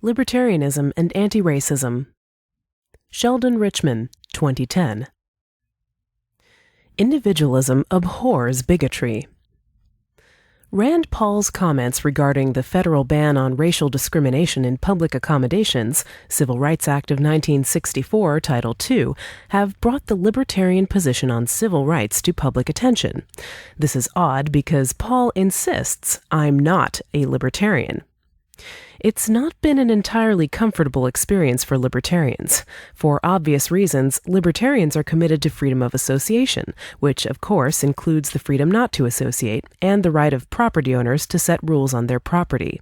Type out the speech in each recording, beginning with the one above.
Libertarianism and Anti-Racism. Sheldon, Richman, 2010. Individualism abhors bigotry. Rand Paul's comments regarding the federal ban on racial discrimination in public accommodations, Civil Rights Act of 1964, Title II, have brought the libertarian position on civil rights to public attention. This is odd because Paul insists, "I'm not a libertarian." It's not been an entirely comfortable experience for libertarians. For obvious reasons, libertarians are committed to freedom of association, which of course includes the freedom not to associate and the right of property owners to set rules on their property.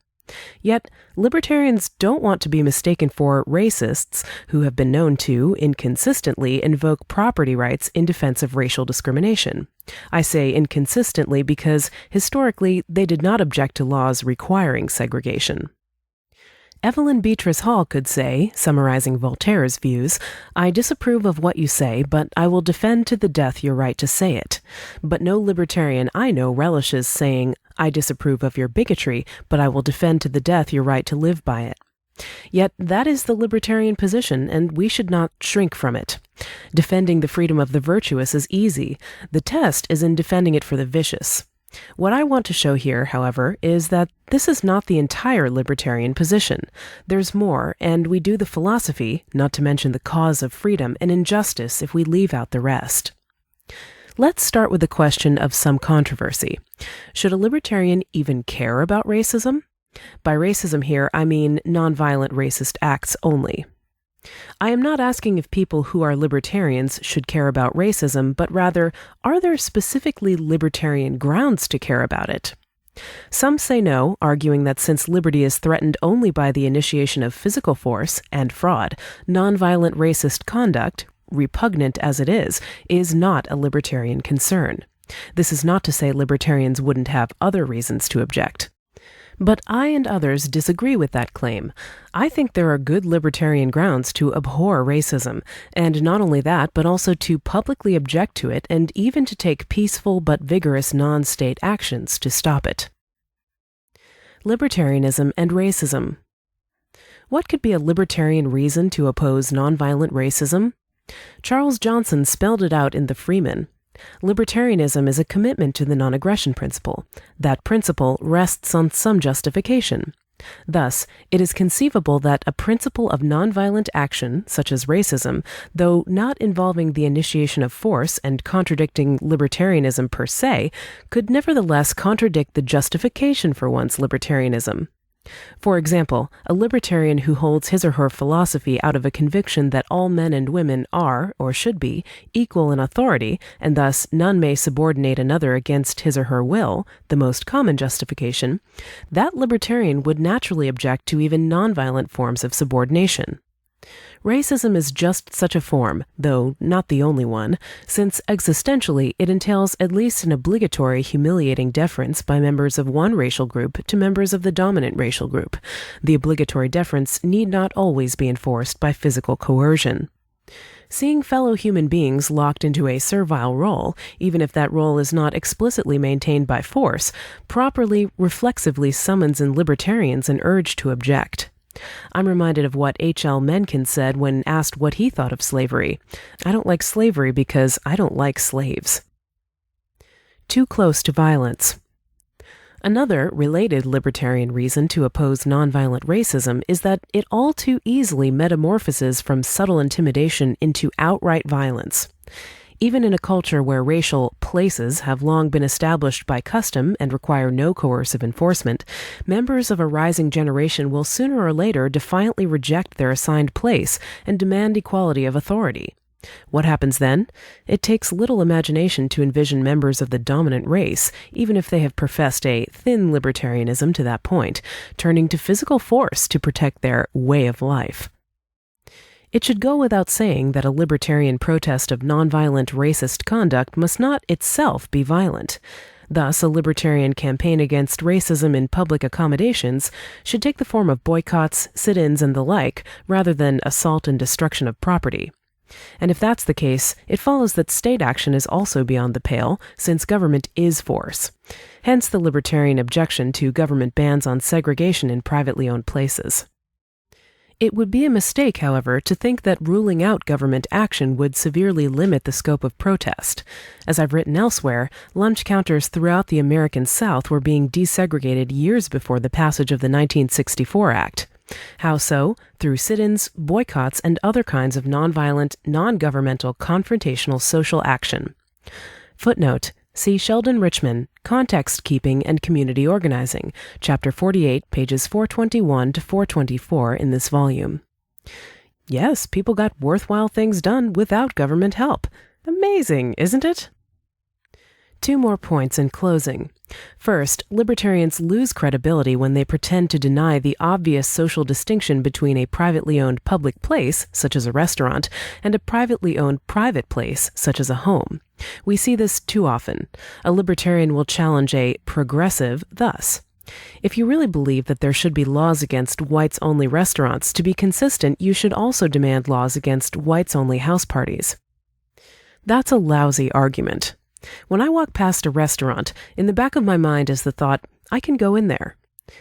Yet, libertarians don't want to be mistaken for racists who have been known to, inconsistently, invoke property rights in defense of racial discrimination. I say inconsistently because, historically, they did not object to laws requiring segregation. Evelyn Beatrice Hall could say, summarizing Voltaire's views, "I disapprove of what you say, but I will defend to the death your right to say it." But no libertarian I know relishes saying, "I disapprove of your bigotry, but I will defend to the death your right to live by it." Yet that is the libertarian position, and we should not shrink from it. Defending the freedom of the virtuous is easy. The test is in defending it for the vicious. What I want to show here, however, is that this is not the entire libertarian position. There's more, and we do the philosophy, not to mention the cause of freedom, an injustice if we leave out the rest. Let's start with the question of some controversy. Should a libertarian even care about racism? By racism here, I mean nonviolent racist acts only. I am not asking if people who are libertarians should care about racism, but rather, are there specifically libertarian grounds to care about it? Some say no, arguing that since liberty is threatened only by the initiation of physical force and fraud, nonviolent racist conduct, repugnant as it is not a libertarian concern. This is not to say libertarians wouldn't have other reasons to object. But I and others disagree with that claim. I think there are good libertarian grounds to abhor racism, and not only that, but also to publicly object to it and even to take peaceful but vigorous non-state actions to stop it. Libertarianism and Racism. What could be a libertarian reason to oppose nonviolent racism? Charles Johnson spelled it out in the Freeman. Libertarianism is a commitment to the non-aggression principle. That principle rests on some justification. Thus, it is conceivable that a principle of nonviolent action, such as racism, though not involving the initiation of force and contradicting libertarianism per se, could nevertheless contradict the justification for one's libertarianism. For example, a libertarian who holds his or her philosophy out of a conviction that all men and women are, or should be, equal in authority, and thus none may subordinate another against his or her will, the most common justification, that libertarian would naturally object to even nonviolent forms of subordination. Racism is just such a form, though not the only one, since existentially it entails at least an obligatory humiliating deference by members of one racial group to members of the dominant racial group. The obligatory deference need not always be enforced by physical coercion. Seeing fellow human beings locked into a servile role, even if that role is not explicitly maintained by force, properly, reflexively summons in libertarians an urge to object. I'm reminded of what H.L. Mencken said when asked what he thought of slavery. "I don't like slavery because I don't like slaves." Too close to violence. Another related libertarian reason to oppose nonviolent racism is that it all too easily metamorphoses from subtle intimidation into outright violence. Even in a culture where racial places have long been established by custom and require no coercive enforcement, members of a rising generation will sooner or later defiantly reject their assigned place and demand equality of authority. What happens then? It takes little imagination to envision members of the dominant race, even if they have professed a thin libertarianism to that point, turning to physical force to protect their way of life. It should go without saying that a libertarian protest of nonviolent racist conduct must not itself be violent. Thus, a libertarian campaign against racism in public accommodations should take the form of boycotts, sit-ins, and the like, rather than assault and destruction of property. And if that's the case, it follows that state action is also beyond the pale, since government is force. Hence the libertarian objection to government bans on segregation in privately owned places. It would be a mistake, however, to think that ruling out government action would severely limit the scope of protest. As I've written elsewhere, lunch counters throughout the American South were being desegregated years before the passage of the 1964 Act. How so? Through sit-ins, boycotts, and other kinds of nonviolent, non-governmental, confrontational social action. Footnote: see Sheldon, Richman, Context Keeping and Community Organizing, Chapter 48, pages 421 to 424 in this volume. Yes, people got worthwhile things done without government help. Amazing, isn't it? 2 more points in closing. First, libertarians lose credibility when they pretend to deny the obvious social distinction between a privately owned public place, such as a restaurant, and a privately owned private place, such as a home. We see this too often. A libertarian will challenge a progressive thus: if you really believe that there should be laws against whites-only restaurants, to be consistent, you should also demand laws against whites-only house parties. That's a lousy argument. When I walk past a restaurant, in the back of my mind is the thought, I can go in there.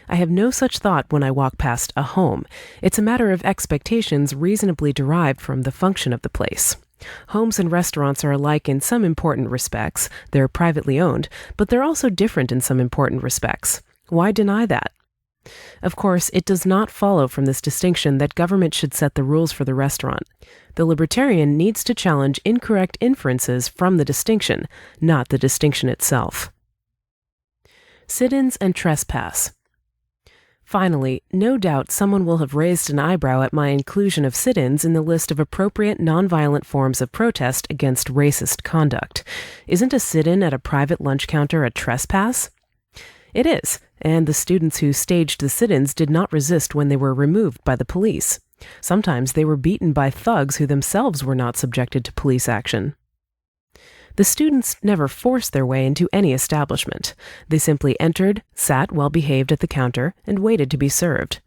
I have no such thought when I walk past a home. It's a matter of expectations reasonably derived from the function of the place. Homes and restaurants are alike in some important respects. They're privately owned, but they're also different in some important respects. Why deny that? Of course, it does not follow from this distinction that government should set the rules for the restaurant. The libertarian needs to challenge incorrect inferences from the distinction, not the distinction itself. Sit-ins and trespass. Finally, no doubt someone will have raised an eyebrow at my inclusion of sit-ins in the list of appropriate nonviolent forms of protest against racist conduct. Isn't a sit-in at a private lunch counter a trespass? It is, and the students who staged the sit-ins did not resist when they were removed by the police. Sometimes they were beaten by thugs who themselves were not subjected to police action. The students never forced their way into any establishment. They simply entered, sat well behaved at the counter, and waited to be served.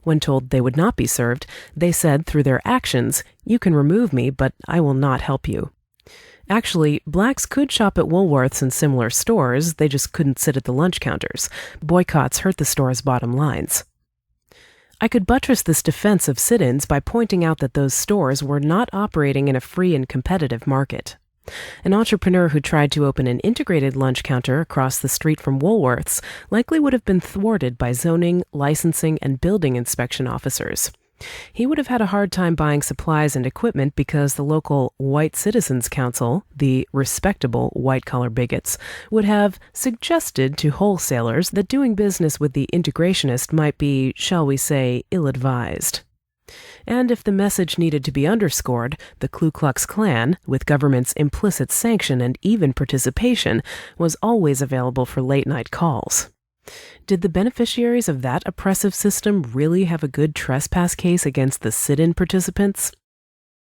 When told they would not be served, they said through their actions, "You can remove me, but I will not help you." Actually, blacks could shop at Woolworths and similar stores, they just couldn't sit at the lunch counters. Boycotts hurt the store's bottom lines. I could buttress this defense of sit-ins by pointing out that those stores were not operating in a free and competitive market. An entrepreneur who tried to open an integrated lunch counter across the street from Woolworths likely would have been thwarted by zoning, licensing, and building inspection officers. He would have had a hard time buying supplies and equipment because the local White Citizens Council, the respectable white-collar bigots, would have suggested to wholesalers that doing business with the integrationist might be, shall we say, ill-advised. And if the message needed to be underscored, the Ku Klux Klan, with government's implicit sanction and even participation, was always available for late-night calls. Did the beneficiaries of that oppressive system really have a good trespass case against the sit-in participants?